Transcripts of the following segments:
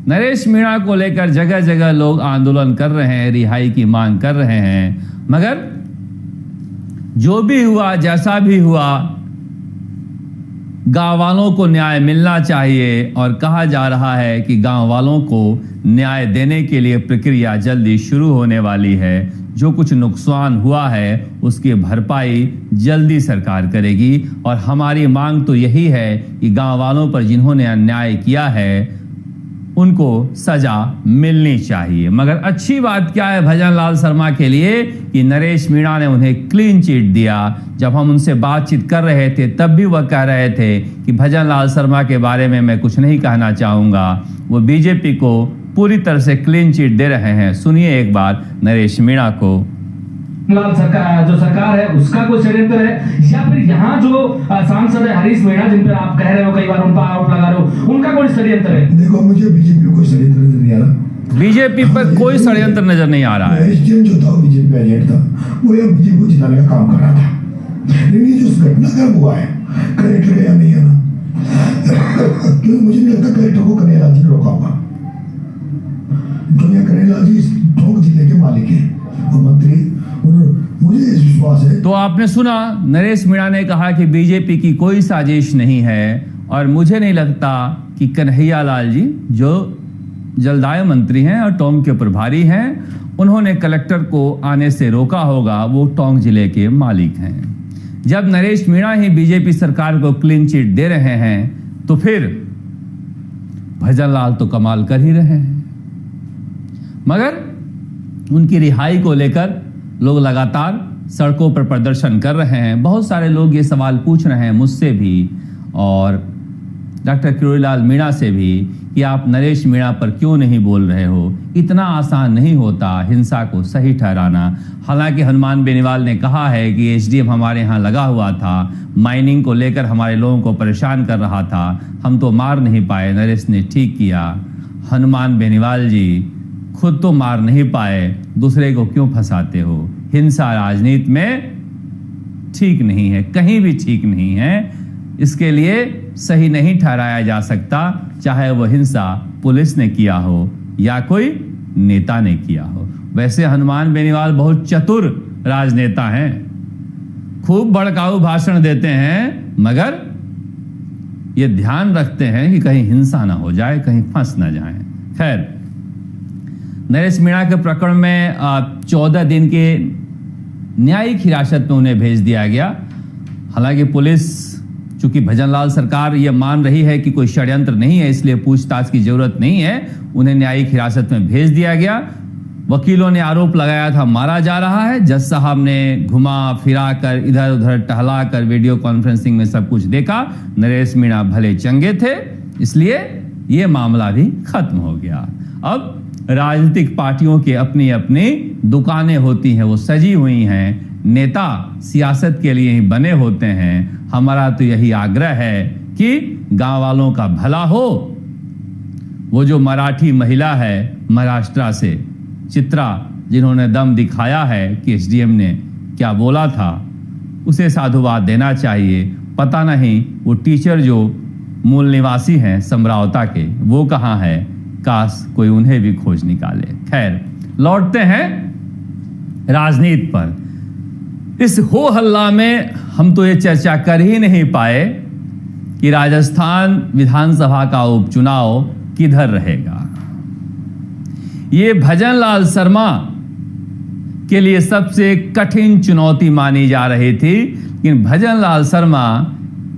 नरेश मीणा को लेकर जगह जगह लोग आंदोलन कर रहे हैं, रिहाई की मांग कर रहे हैं, मगर जो भी हुआ, जैसा भी हुआ, गांव वालों को न्याय मिलना चाहिए और कहा जा रहा है कि गांव वालों को न्याय देने के लिए प्रक्रिया जल्दी शुरू होने वाली है। जो कुछ नुकसान हुआ है उसकी भरपाई जल्दी सरकार करेगी और हमारी मांग तो यही है कि गांव वालों पर जिन्होंने अन्याय किया है उनको सजा मिलनी चाहिए। मगर अच्छी बात क्या है भजन लाल शर्मा के लिए कि नरेश मीणा ने उन्हें क्लीन चिट दिया। जब हम उनसे बातचीत कर रहे थे तब भी वह कह रहे थे कि भजन लाल शर्मा के बारे में मैं कुछ नहीं कहना चाहूँगा। वो बीजेपी को पूरी तरह से क्लीन चिट दे रहे हैं। सुनिए एक बार नरेश मीणा को। लाल सरकार जो सरकार है उसका कोई षड्यंत्र है या फिर यहाँ जो सांसद है हरीश मीणा जिन पर आप कह रहे हो, कई बार उन पर आरोप लगा रहे हो, उनका कोई षड्यंत्र है? देखो, मुझे बीजेपी में कोई षड्यंत्र नजर नहीं आ रहा। बीजेपी पर कोई षड्यंत्र नजर नहीं आ रहा है। एसडीएम जो था बीजेपी का एजेंट था, वो या बीजेपी को जिताने का काम कर रहा था। लेकिन ये जो घटनाक्रम हुआ है, कलेक्टर है या नहीं है ना, क्योंकि मुझे नहीं लगता कलेक्टर को कन्हैयालाल जी ने रोका होगा। क्योंकि कन्हैयालाल जी टोंक जिले के मालिक हैं और मंत्री, मुझे विश्वास है। तो आपने सुना, नरेश मीणा ने कहा कि बीजेपी की कोई साजिश नहीं है और मुझे नहीं लगता कि कन्हैयालाल जी जो जलदाय मंत्री हैं और टोंक के प्रभारी हैं, उन्होंने कलेक्टर को आने से रोका होगा। वो टोंक जिले के मालिक हैं। जब नरेश मीणा ही बीजेपी सरकार को क्लीन चिट दे रहे हैं तो फिर भजन लाल तो कमाल कर ही रहे हैं। मगर उनकी रिहाई को लेकर लोग लगातार सड़कों पर प्रदर्शन कर रहे हैं। बहुत सारे लोग ये सवाल पूछ रहे हैं मुझसे भी और डॉक्टर किरोड़ीलाल मीणा से भी कि आप नरेश मीणा पर क्यों नहीं बोल रहे हो। इतना आसान नहीं होता हिंसा को सही ठहराना। हालांकि हनुमान बेनीवाल ने कहा है कि एसडीएम हमारे यहाँ लगा हुआ था, माइनिंग को लेकर हमारे लोगों को परेशान कर रहा था, हम तो मार नहीं पाए, नरेश ने ठीक किया। हनुमान बेनीवाल जी खुद तो मार नहीं पाए, दूसरे को क्यों फंसाते हो? हिंसा राजनीति में ठीक नहीं है, कहीं भी ठीक नहीं है। इसके लिए सही नहीं ठहराया जा सकता, चाहे वो हिंसा पुलिस ने किया हो या कोई नेता ने किया हो। वैसे हनुमान बेनीवाल बहुत चतुर राजनेता हैं, खूब भड़काऊ भाषण देते हैं, मगर ये ध्यान रखते हैं कि कहीं हिंसा ना हो जाए, कहीं फंस ना जाए। खैर, नरेश मीणा के प्रकरण में 14 दिन के न्यायिक हिरासत में उन्हें भेज दिया गया। हालांकि पुलिस, चूंकि भजनलाल सरकार ये मान रही है कि कोई षड्यंत्र नहीं है, इसलिए पूछताछ की जरूरत नहीं है, उन्हें न्यायिक हिरासत में भेज दिया गया। वकीलों ने आरोप लगाया था मारा जा रहा है। जज साहब ने घुमा फिरा कर, इधर उधर टहला कर वीडियो कॉन्फ्रेंसिंग में सब कुछ देखा। नरेश मीणा भले चंगे थे, इसलिए ये मामला भी खत्म हो गया। अब राजनीतिक पार्टियों की अपनी अपनी दुकानें होती हैं, वो सजी हुई हैं। नेता सियासत के लिए ही बने होते हैं। हमारा तो यही आग्रह है कि गांव वालों का भला हो। वो जो मराठी महिला है महाराष्ट्र से, चित्रा, जिन्होंने दम दिखाया है कि एसडीएम ने क्या बोला था, उसे साधुवाद देना चाहिए। पता नहीं वो टीचर जो मूल निवासी हैं समरावता के, वो कहाँ है? काश कोई उन्हें भी खोज निकाले। खैर, लौटते हैं राजनीति पर। इस हो हल्ला में हम तो ये चर्चा कर ही नहीं पाए कि राजस्थान विधानसभा का उपचुनाव किधर रहेगा। ये भजन लाल शर्मा के लिए सबसे कठिन चुनौती मानी जा रही थी, लेकिन भजन लाल शर्मा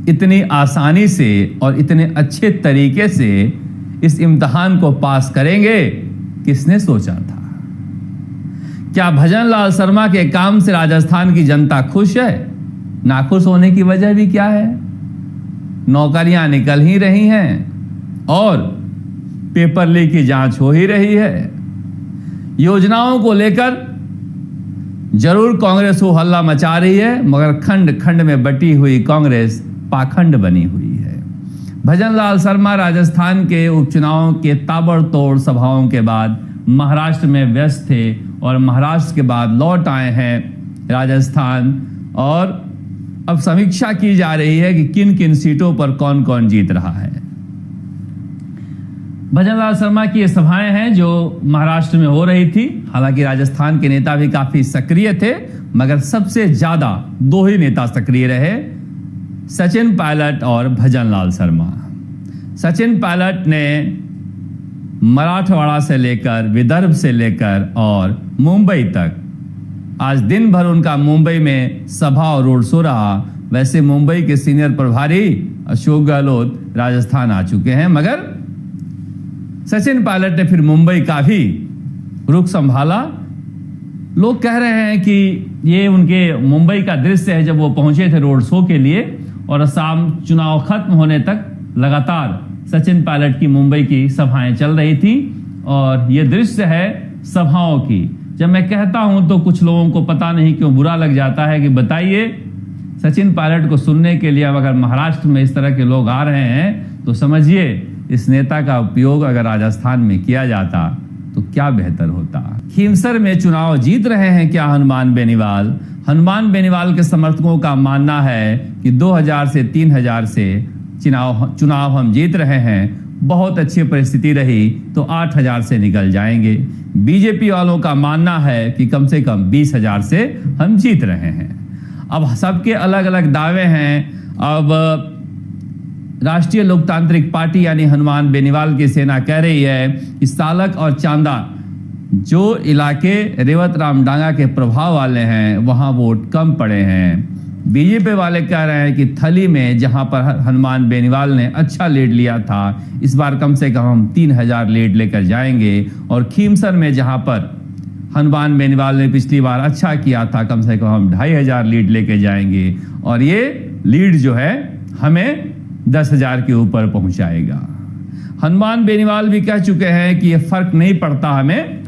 इतनी आसानी से और इतने अच्छे तरीके से इस इम्तिहान को पास करेंगे, किसने सोचा था? क्या भजन लाल शर्मा के काम से राजस्थान की जनता खुश है? नाखुश होने की वजह भी क्या है? नौकरियां निकल ही रही हैं और पेपर लीक की जांच हो ही रही है। योजनाओं को लेकर जरूर कांग्रेस हो हल्ला मचा रही है, मगर खंड खंड में बटी हुई कांग्रेस पाखंड बनी हुई है। भजन लाल शर्मा राजस्थान के उपचुनाव के ताबड़तोड़ सभाओं के बाद महाराष्ट्र में व्यस्त थे और महाराष्ट्र के बाद लौट आए हैं राजस्थान, और अब समीक्षा की जा रही है कि किन किन सीटों पर कौन कौन जीत रहा है। भजनलाल शर्मा की ये सभाएं हैं जो महाराष्ट्र में हो रही थी। हालांकि राजस्थान के नेता भी काफी सक्रिय थे, मगर सबसे ज्यादा दो ही नेता सक्रिय रहे, सचिन पायलट और भजनलाल शर्मा। सचिन पायलट ने मराठवाड़ा से लेकर, विदर्भ से लेकर और मुंबई तक, आज दिन भर उनका मुंबई में सभा और रोड शो रहा। वैसे मुंबई के सीनियर प्रभारी अशोक गहलोत राजस्थान आ चुके हैं, मगर सचिन पायलट ने फिर मुंबई का भी रुख संभाला। लोग कह रहे हैं कि ये उनके मुंबई का दृश्य है जब वो पहुंचे थे रोड शो के लिए, और असम चुनाव खत्म होने तक लगातार सचिन पायलट की मुंबई की सभाएं चल रही थी। और ये दृश्य है सभाओं की। जब मैं कहता हूं तो कुछ लोगों को पता नहीं क्यों बुरा लग जाता है कि बताइए, सचिन पायलट को सुनने के लिए अगर महाराष्ट्र में इस तरह के लोग आ रहे हैं तो समझिए इस नेता का उपयोग अगर राजस्थान में किया जाता तो क्या बेहतर होता। खीमसर में चुनाव जीत रहे हैं क्या हनुमान बेनीवाल? हनुमान बेनीवाल के समर्थकों का मानना है कि 2000 से 3000 से चुनाव हम जीत रहे हैं। बहुत अच्छी परिस्थिति रही तो 8000 से निकल जाएंगे। बीजेपी वालों का मानना है कि कम से कम 20,000 से हम जीत रहे हैं। अब सबके अलग अलग दावे हैं। अब राष्ट्रीय लोकतांत्रिक पार्टी यानी हनुमान बेनीवाल की सेना कह रही है कि सालक और चांदा जो इलाके रेवत राम डांगा के प्रभाव वाले हैं वहां वोट कम पड़े हैं। बीजेपी वाले कह रहे हैं कि थली में जहां पर हनुमान बेनीवाल ने अच्छा लीड लिया था, इस बार कम से कम हम 3000 लीड लेकर जाएंगे। और खीमसर में जहां पर हनुमान बेनीवाल ने पिछली बार अच्छा किया था, कम से कम हम 2500 लीड लेके जाएंगे। और ये लीड जो है हमें 10,000 के ऊपर पहुंचाएगा। हनुमान बेनीवाल भी कह चुके हैं कि ये फर्क नहीं पड़ता हमें,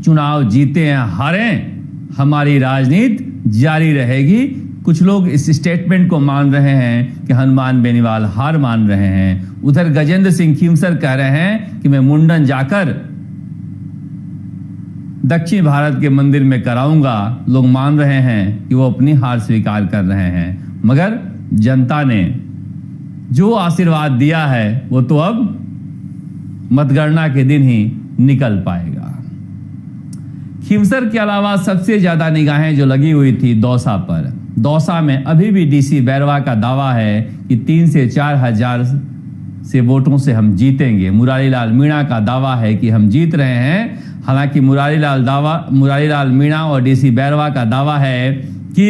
चुनाव जीते या हारें, हमारी राजनीति जारी रहेगी। कुछ लोग इस स्टेटमेंट को मान रहे हैं कि हनुमान बेनीवाल हार मान रहे हैं। उधर गजेंद्र सिंह खीमसर कह रहे हैं कि मैं मुंडन जाकर दक्षिण भारत के मंदिर में कराऊंगा। लोग मान रहे हैं कि वो अपनी हार स्वीकार कर रहे हैं, मगर जनता ने जो आशीर्वाद दिया है वो तो अब मतगणना के दिन ही निकल पाएगा। खीमसर के अलावा सबसे ज्यादा निगाहें जो लगी हुई थी दौसा पर। दौसा में अभी भी डीसी बैरवा का दावा है कि 3 से 4,000 से वोटों से हम जीतेंगे। मुरारीलाल मीणा का दावा है कि हम जीत रहे हैं। हालांकि मुरारीलाल मीणा और डीसी बैरवा का दावा है कि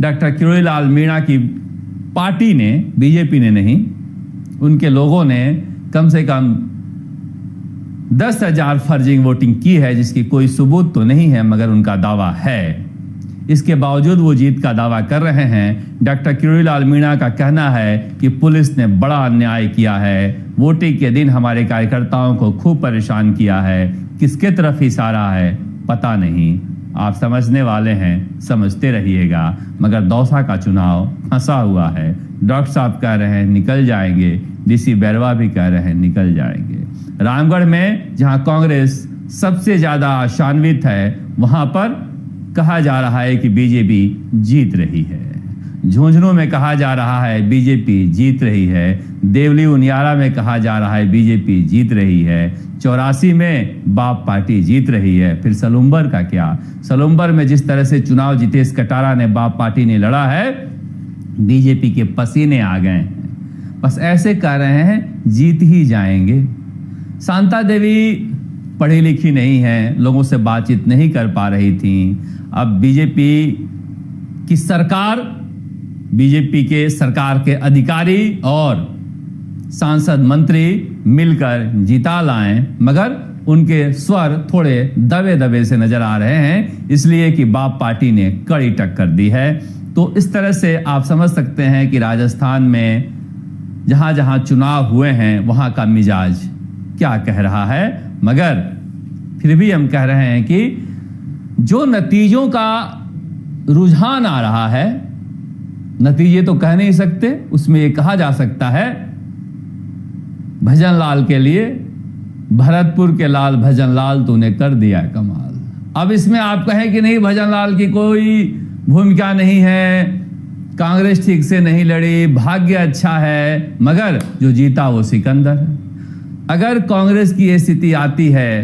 डॉक्टर किरोड़ीलाल मीणा की पार्टी ने, बीजेपी ने नहीं, उनके लोगों ने कम से कम 10,000 फर्जिंग वोटिंग की है, जिसकी कोई सबूत तो नहीं है मगर उनका दावा है। इसके बावजूद वो जीत का दावा कर रहे हैं। डॉक्टर किरोड़ीलाल मीणा का कहना है कि पुलिस ने बड़ा अन्याय किया है, वोटिंग के दिन हमारे कार्यकर्ताओं को खूब परेशान किया है। किसके तरफ इशारा है पता नहीं, आप समझने वाले हैं, समझते रहिएगा। मगर दौसा का चुनाव फंसा हुआ है। डॉक्टर साहब कह रहे हैं निकल जाएंगे, डीसी बैरवा भी कह रहे हैं निकल जाएंगे। रामगढ़ में जहां कांग्रेस सबसे ज्यादा आशान्वित है, वहां पर कहा जा रहा है कि बीजेपी जीत रही है। झुंझुनू में कहा जा रहा है बीजेपी जीत रही है। देवली उनियारा में कहा जा रहा है बीजेपी जीत रही है। 84 में बाप पार्टी जीत रही है। फिर सलुम्बर का क्या? सलुम्बर में जिस तरह से चुनाव जितेश कटारा ने बाप पार्टी ने लड़ा है, बीजेपी के पसीने आ गए हैं। बस ऐसे कह रहे हैं जीत ही जाएंगे। शांता देवी पढ़ी लिखी नहीं है, लोगों से बातचीत नहीं कर पा रही थी। अब बीजेपी की सरकार, बीजेपी के सरकार के अधिकारी और सांसद मंत्री मिलकर जिता लाएं, मगर उनके स्वर थोड़े दबे दबे से नजर आ रहे हैं, इसलिए कि बाप पार्टी ने कड़ी टक्कर दी है। तो इस तरह से आप समझ सकते हैं कि राजस्थान में जहां जहां चुनाव हुए हैं वहां का मिजाज क्या कह रहा है। मगर फिर भी हम कह रहे हैं कि जो नतीजों का रुझान आ रहा है, नतीजे तो कह नहीं सकते, उसमें यह कहा जा सकता है भजनलाल के लिए, भरतपुर के लाल भजनलाल तूने कर दिया कमाल। अब इसमें आप कहें कि नहीं भजनलाल की कोई भूमिका नहीं है, कांग्रेस ठीक से नहीं लड़ी, भाग्य अच्छा है, मगर जो जीता वो सिकंदर है। अगर कांग्रेस की ये स्थिति आती है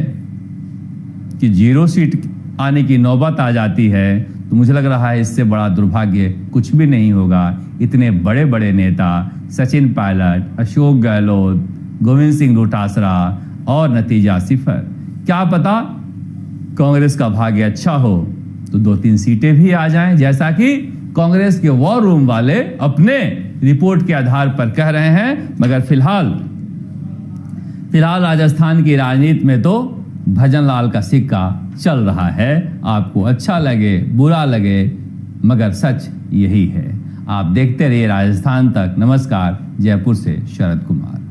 कि 0 सीट आने की नौबत आ जाती है तो मुझे लग रहा है इससे बड़ा दुर्भाग्य कुछ भी नहीं होगा। इतने बड़े बड़े नेता सचिन पायलट, अशोक गहलोत, गोविंद सिंह डोटासरा और नतीजा सिफर। क्या पता कांग्रेस का भाग्य अच्छा हो तो 2-3 सीटें भी आ जाएं, जैसा कि कांग्रेस के वॉर रूम वाले अपने रिपोर्ट के आधार पर कह रहे हैं। मगर फिलहाल राजस्थान की राजनीति में तो भजनलाल का सिक्का चल रहा है। आपको अच्छा लगे बुरा लगे मगर सच यही है। आप देखते रहिए राजस्थान तक। नमस्कार। जयपुर से शरद कुमार।